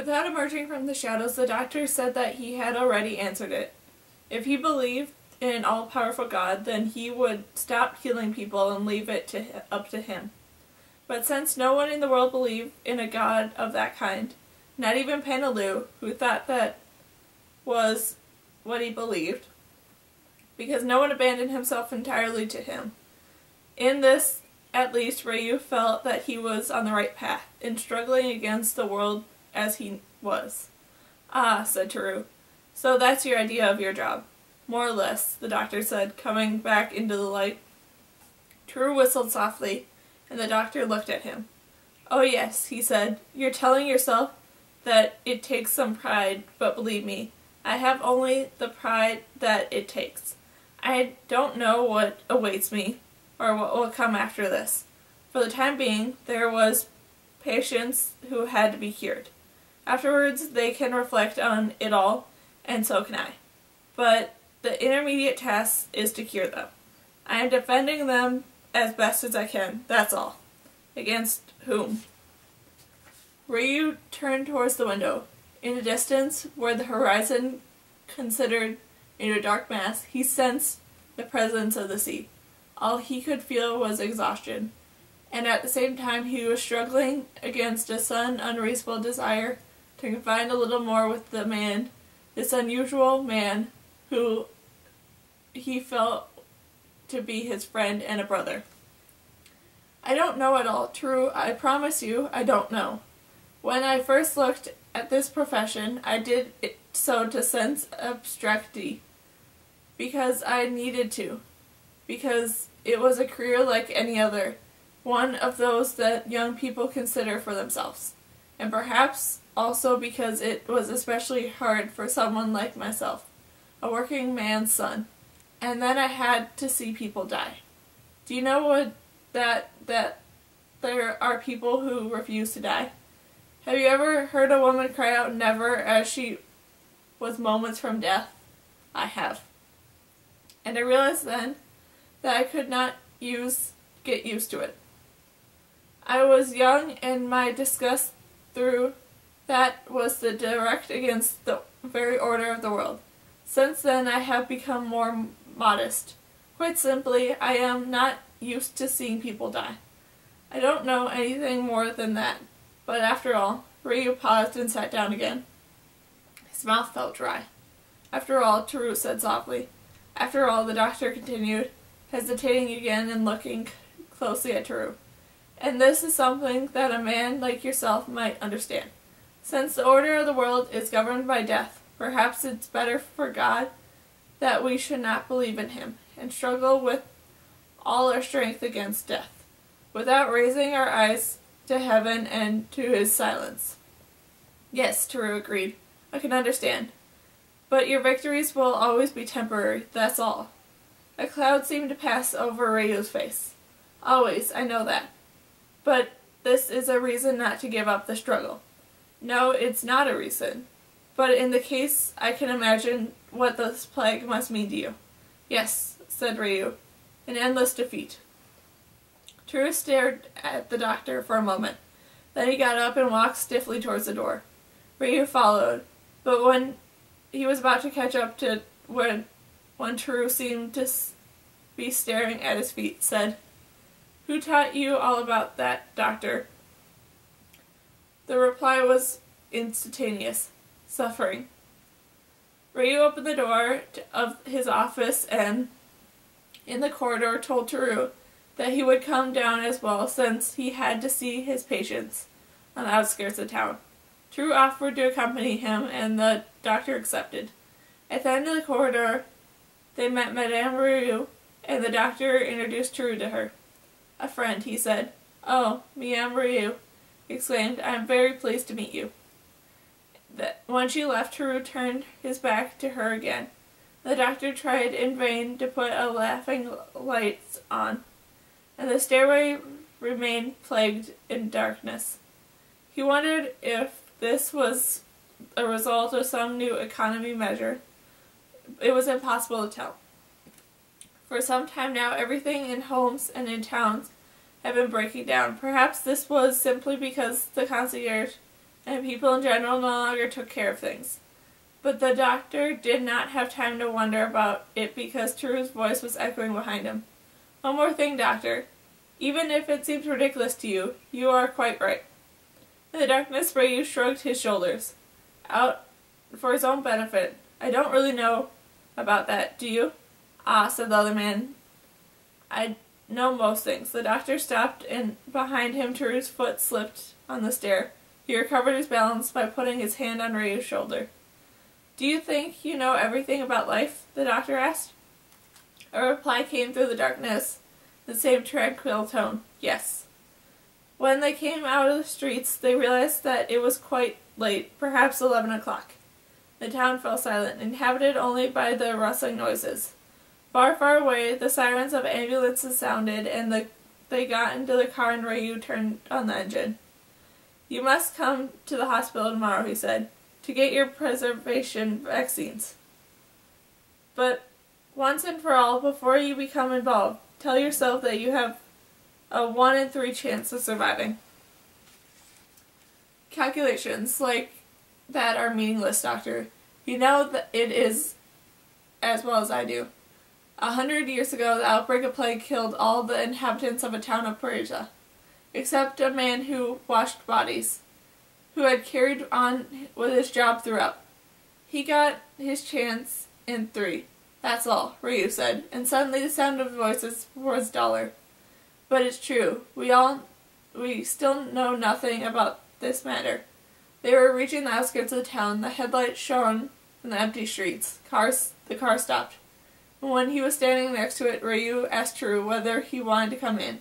Without emerging from the shadows, the doctor said that he had already answered it. If he believed in an all-powerful God, then he would stop healing people and leave it up to him. But since no one in the world believed in a God of that kind, not even Panaloo, who thought that was what he believed, because no one abandoned himself entirely to him. In this, at least, Ryu felt that he was on the right path, in struggling against the world as he was. "Ah," said Teru, "so that's your idea of your job." "More or less," the doctor said, coming back into the light. Teru whistled softly, and the doctor looked at him. "Oh yes," he said, "you're telling yourself that it takes some pride, but believe me, I have only the pride that it takes. I don't know what awaits me, or what will come after this. For the time being, there was patients who had to be cured. Afterwards, they can reflect on it all, and so can I. But the intermediate task is to cure them. I am defending them as best as I can, that's all." "Against whom?" Ryu turned towards the window. In the distance, where the horizon considered into a dark mass, he sensed the presence of the sea. All he could feel was exhaustion, and at the same time he was struggling against a sudden unreasonable desire to confide a little more with the man, this unusual man who he felt to be his friend and a brother. "I don't know at all, True, I promise you, I don't know. When I first looked at this profession, I did it so to sense abstractity, because I needed to, because it was a career like any other, one of those that young people consider for themselves, and perhaps also because it was especially hard for someone like myself, a working man's son. And then I had to see people die. Do you know what that there are people who refuse to die? Have you ever heard a woman cry out never as she was moments from death? I have. And I realized then that I could not get used to it. I was young, and my disgust through that was the direct against the very order of the world. Since then I have become more modest. Quite simply, I am not used to seeing people die. I don't know anything more than that. But after all," Ryu paused and sat down again. His mouth felt dry. "After all," Teru said softly. "After all," the doctor continued, hesitating again and looking closely at Teru. "And this is something that a man like yourself might understand. Since the order of the world is governed by death, perhaps it's better for God that we should not believe in him, and struggle with all our strength against death, without raising our eyes to heaven and to his silence." "Yes," Teru agreed. "I can understand. But your victories will always be temporary, that's all." A cloud seemed to pass over Ryu's face. "Always, I know that. But this is a reason not to give up the struggle." "No, it's not a reason. But in the case, I can imagine what this plague must mean to you." "Yes," said Ryu. "An endless defeat." Teru stared at the doctor for a moment. Then he got up and walked stiffly towards the door. Ryu followed, but when he was about to catch up to when Teru seemed to be staring at his feet, said, "Who taught you all about that, doctor?" The reply was instantaneous. "Suffering." Ryu opened the door of his office and, in the corridor, told Teru that he would come down as well, since he had to see his patients on the outskirts of town. Teru offered to accompany him, and the doctor accepted. At the end of the corridor, they met Madame Ryu, and the doctor introduced Teru to her. "A friend," he said. "Oh, Madame Ryu," he exclaimed. "I am very pleased to meet you." When she left, Teru turned his back to her again. The doctor tried in vain to put a laughing light on, and the stairway remained plagued in darkness. He wondered if this was a result of some new economy measure. It was impossible to tell. For some time now, everything in homes and in towns had been breaking down. Perhaps this was simply because the concierge and people in general no longer took care of things. But the doctor did not have time to wonder about it because Teru's voice was echoing behind him. "One more thing, doctor. Even if it seems ridiculous to you, you are quite right." In the darkness, Ryu shrugged his shoulders. Out for his own benefit. "I don't really know about that, do you?" "Ah," said the other man. "I know most things." The doctor stopped, and behind him Teru's foot slipped on the stair. He recovered his balance by putting his hand on Ryu's shoulder. "Do you think you know everything about life?" the doctor asked. A reply came through the darkness, the same tranquil tone. "Yes." When they came out of the streets, they realized that it was quite late, perhaps 11 o'clock. The town fell silent, inhabited only by the rustling noises. Far, far away, the sirens of ambulances sounded, and they got into the car and Ryu turned on the engine. "You must come to the hospital tomorrow," he said, "to get your preservation vaccines. But once and for all, before you become involved, tell yourself that you have a 1 in 3 chance of surviving." "Calculations like that are meaningless, doctor. You know that it is as well as I do. 100 years ago, the outbreak of plague killed all the inhabitants of a town of Persia, except a man who washed bodies, who had carried on with his job throughout. He got his chance in 3. That's all," Ryu said, and suddenly the sound of voices was duller. "But it's true. We still know nothing about this matter." They were reaching the outskirts of the town. The headlights shone in the empty streets. The car stopped. When he was standing next to it, Ryu asked Teru whether he wanted to come in.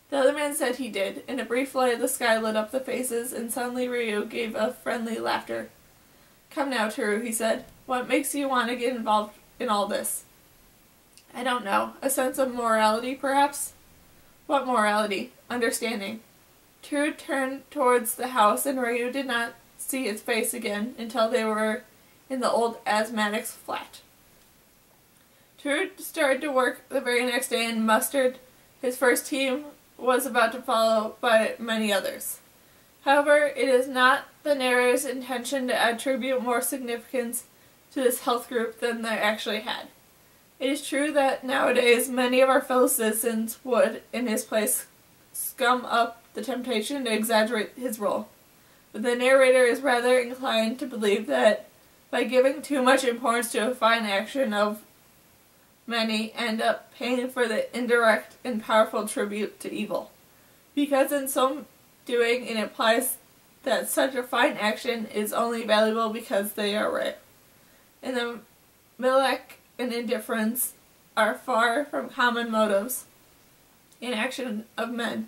The other man said he did. In a brief light, the sky lit up the faces, and suddenly Ryu gave a friendly laughter. "Come now, Teru," he said. "What makes you want to get involved in all this?" "I don't know. A sense of morality, perhaps?" "What morality?" "Understanding." Teru turned towards the house, and Ryu did not see his face again until they were in the old asthmatic's flat. Teru started to work the very next day and mustered his first team was about to follow by many others. However, it is not the narrator's intention to attribute more significance to this health group than they actually had. It is true that nowadays many of our fellow citizens would, in his place, scum up the temptation to exaggerate his role. But the narrator is rather inclined to believe that by giving too much importance to a fine action of many end up paying for the indirect and powerful tribute to evil, because in so doing it implies that such a fine action is only valuable because they are right. And the Milek and indifference are far from common motives in action of men.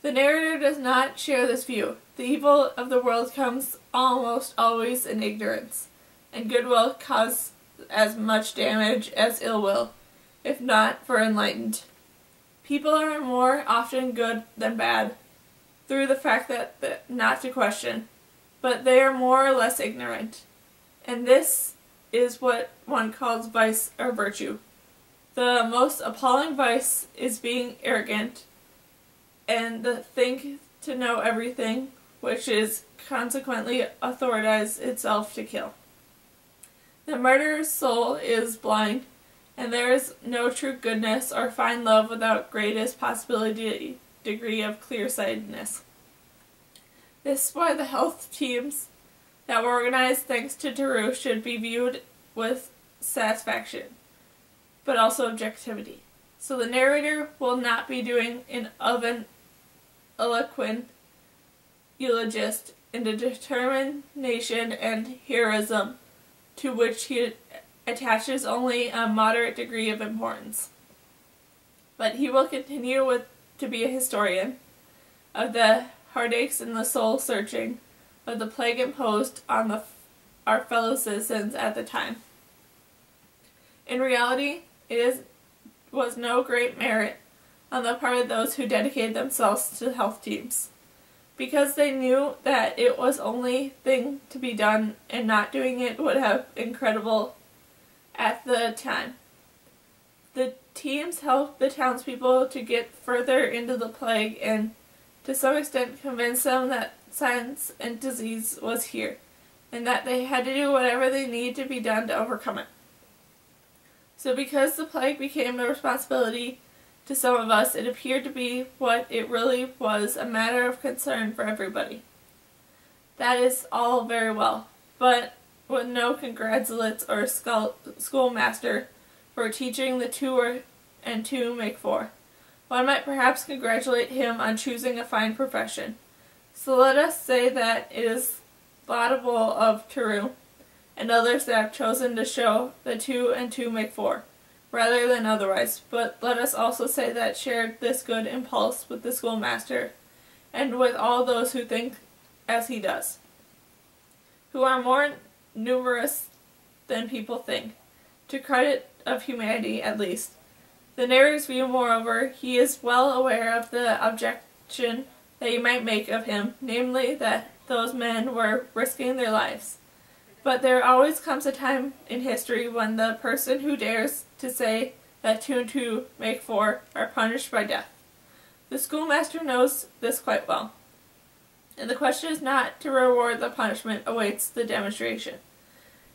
The narrator does not share this view. The evil of the world comes almost always in ignorance, and goodwill causes as much damage as ill will, if not for enlightened. People are more often good than bad, through the fact that not to question, but they are more or less ignorant. And this is what one calls vice or virtue. The most appalling vice is being arrogant, and the think to know everything, which is consequently authorize itself to kill. The murderer's soul is blind, and there is no true goodness or fine love without greatest possibility degree of clear-sightedness. This is why the health teams that were organized thanks to Teru should be viewed with satisfaction, but also objectivity. So the narrator will not be doing an eloquent eulogist in the determination and heroism to which he attaches only a moderate degree of importance. But he will continue to be a historian of the heartaches and the soul-searching of the plague imposed on our fellow citizens at the time. In reality, was no great merit on the part of those who dedicated themselves to health teams, because they knew that it was only thing to be done, and not doing it would have been incredible at the time. The teams helped the townspeople to get further into the plague and to some extent convince them that science and disease was here, and that they had to do whatever they needed to be done to overcome it. So because the plague became a responsibility to some of us, it appeared to be what it really was, a matter of concern for everybody. That is all very well, but with no congratulates or schoolmaster for teaching the 2 and 2 make 4. One might perhaps congratulate him on choosing a fine profession. So let us say that it is laudable of Teru and others that have chosen to show the 2 and 2 make 4, rather than otherwise, but let us also say that shared this good impulse with the schoolmaster, and with all those who think as he does, who are more numerous than people think, to credit of humanity at least. The narrator's view, moreover, he is well aware of the objection that you might make of him, namely that those men were risking their lives. But there always comes a time in history when the person who dares to say that 2 and 2 make 4 are punished by death. The schoolmaster knows this quite well, and the question is not to reward the punishment awaits the demonstration.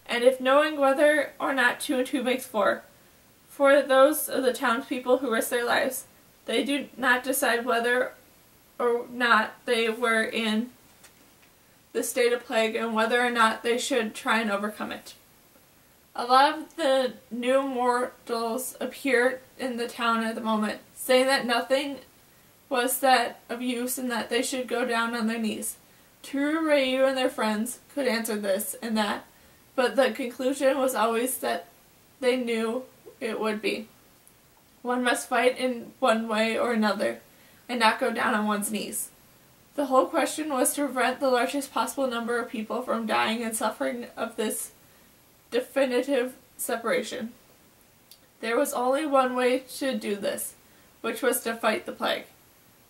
And if knowing whether or not 2 and 2 makes 4, for those of the townspeople who risk their lives, they do not decide whether or not they were in the state of plague and whether or not they should try and overcome it. A lot of the new mortals appear in the town at the moment, saying that nothing was that of use and that they should go down on their knees. Teru, Ryu, and their friends could answer this and that, but the conclusion was always that they knew it would be. One must fight in one way or another, and not go down on one's knees. The whole question was to prevent the largest possible number of people from dying and suffering of this definitive separation. There was only one way to do this, which was to fight the plague.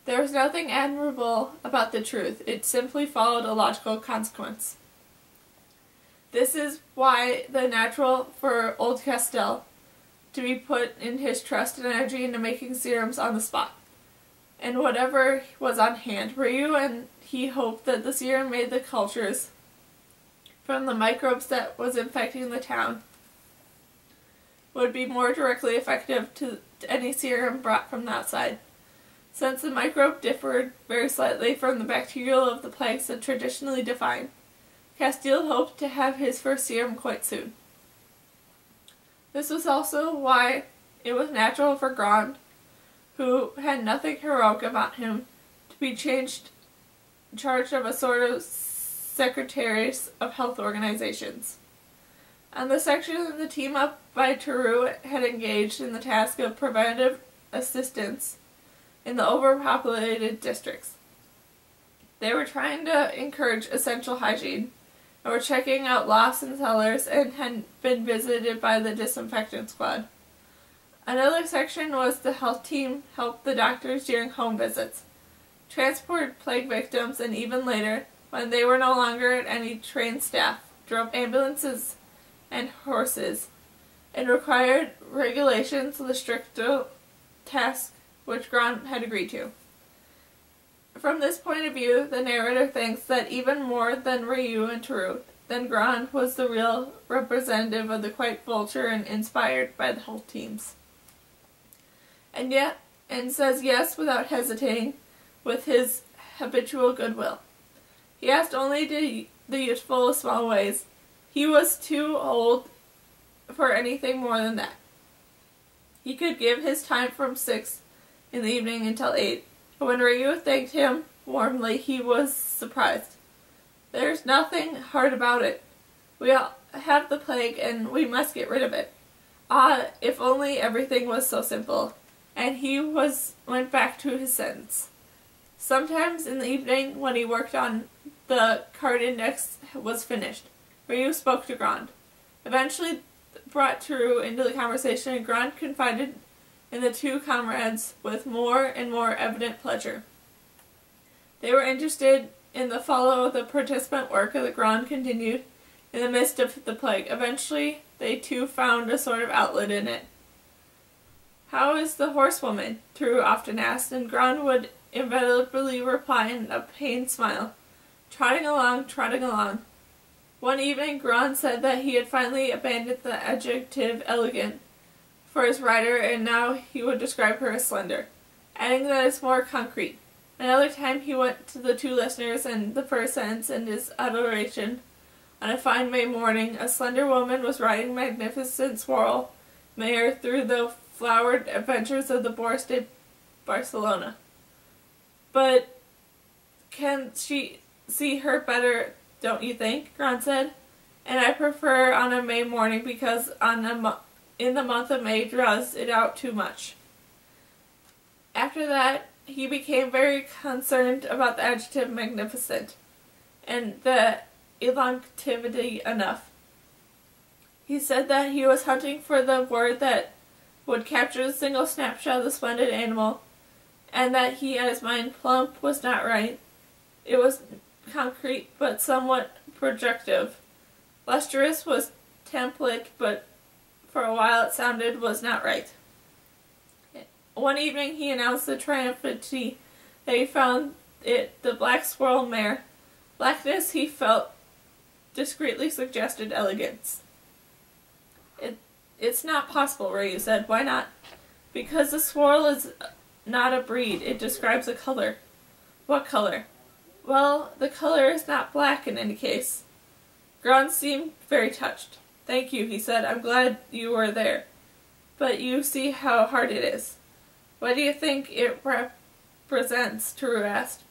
There was nothing admirable about the truth, it simply followed a logical consequence. This is why the natural for old Castell to be put in his trust and energy into making serums on the spot. And whatever was on hand, Ryu and he hoped that the serum made the cultures from the microbes that was infecting the town would be more directly effective to any serum brought from the outside. Since the microbe differed very slightly from the bacterial of the plagues that traditionally defined, Castile hoped to have his first serum quite soon. This was also why it was natural for Grand, who had nothing heroic about him, to be changed in charge of a sort of secretaries of health organizations. And the section of the team up by Teru had engaged in the task of preventive assistance in the overpopulated districts. They were trying to encourage essential hygiene, and were checking out lofts and cellars, and had been visited by the disinfectant squad. Another section was the health team helped the doctors during home visits, transported plague victims, and even later, when they were no longer at any trained staff, drove ambulances and horses, and required regulations the stricter task which Grand had agreed to. From this point of view, the narrator thinks that even more than Ryu and Teru, then Grand was the real representative of the quite vulture and inspired by the health teams. And says yes without hesitating, with his habitual goodwill. He asked only the useful small ways. He was too old for anything more than that. He could give his time from 6 in the evening until 8. But when Ryu thanked him warmly, he was surprised. There's nothing hard about it. We all have the plague and we must get rid of it. Ah, if only everything was so simple. And he went back to his sentence. Sometimes in the evening, when he worked on the card index was finished, Ryu spoke to Grand. Eventually brought Teru into the conversation, and Grand confided in the two comrades with more and more evident pleasure. They were interested in the follow of the participant work that Grand continued in the midst of the plague. Eventually, they too found a sort of outlet in it. "How is the horsewoman?" Teru often asked, and Grand would inevitably reply in a pained smile. trotting along, trotting along. One evening, Gran said that he had finally abandoned the adjective elegant for his rider, and now he would describe her as slender, adding that it's more concrete. Another time he went to the two listeners, and the first sentence in his adoration. On a fine May morning, a slender woman was riding magnificent swirl mare through the flowered adventures of the Bourse de Barcelona. But can she see her better, don't you think? Gran said. And I prefer on a May morning because in the month of May draws it out too much. After that, he became very concerned about the adjective magnificent and the elongativity enough. He said that he was hunting for the word that would capture the single snapshot of the splendid animal, and that he had his mind plump was not right. It was concrete but somewhat projective. Lustrous was template, but for a while it sounded was not right. One evening he announced the triumphantly that he found it the black swirl mare. Blackness, he felt, discreetly suggested elegance. It's not possible, Rayu said. Why not? Because the swirl is not a breed. It describes a color. What color? Well, the color is not black in any case. Gran seemed very touched. Thank you, he said. I'm glad you were there. But you see how hard it is. What do you think it represents? Teru asked.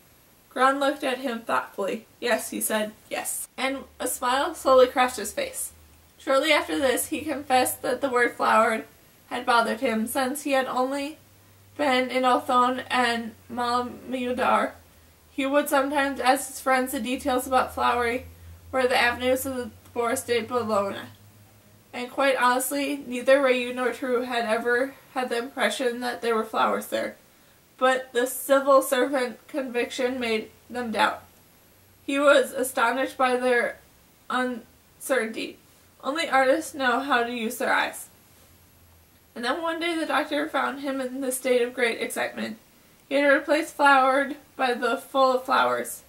Gran looked at him thoughtfully. Yes, he said. Yes. And a smile slowly crossed his face. Shortly after this, he confessed that the word flowered had bothered him, since he had only been in Othon and Malamudar. He would sometimes ask his friends the details about flowery were the avenues of the Bourse de Bologna. And quite honestly, neither Rayu nor Teru had ever had the impression that there were flowers there. But the civil servant conviction made them doubt. He was astonished by their uncertainty. Only artists know how to use their eyes. And then one day the doctor found him in the state of great excitement. He had replaced flowered by the full of flowers,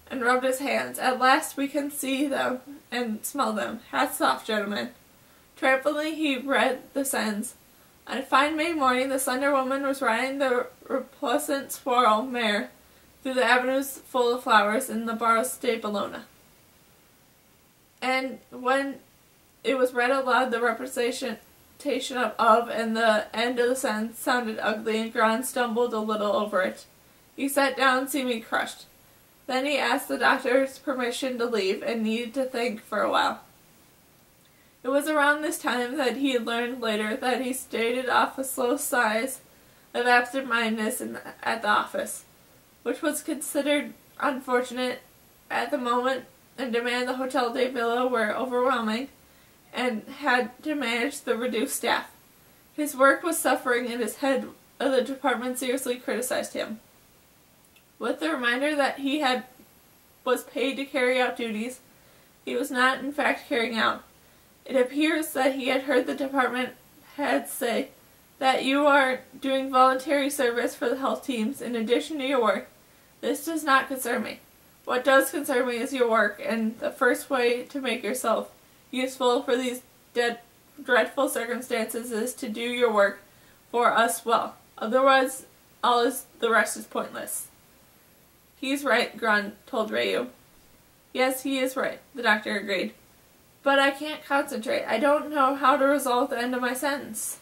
and rubbed his hands. At last we can see them and smell them. Hats off, gentlemen. Triumphantly he read the sentence. On a fine May morning, the slender woman was riding the repulsant swirl mare through the avenues full of flowers in the Bourse de Bologna. And when it was read aloud, the representation of and the end of the sentence sounded ugly, and Gran stumbled a little over it. He sat down, seeming crushed. Then he asked the doctor's permission to leave, and needed to think for a while. It was around this time that he learned later that he staved off a slow sighs of absent-mindedness at the office, which was considered unfortunate at the moment, and demands of the Hotel de Villa were overwhelming, and had to manage the reduced staff. His work was suffering, and his head of the department seriously criticized him. With the reminder that he was paid to carry out duties he was not in fact carrying out, it appears that he had heard the department head say that you are doing voluntary service for the health teams in addition to your work. This does not concern me. What does concern me is your work, and the first way to make yourself useful for these dreadful circumstances is to do your work for us well. Otherwise, the rest is pointless. He's right, Gran told Rayu. Yes, he is right, the doctor agreed. But I can't concentrate. I don't know how to resolve the end of my sentence.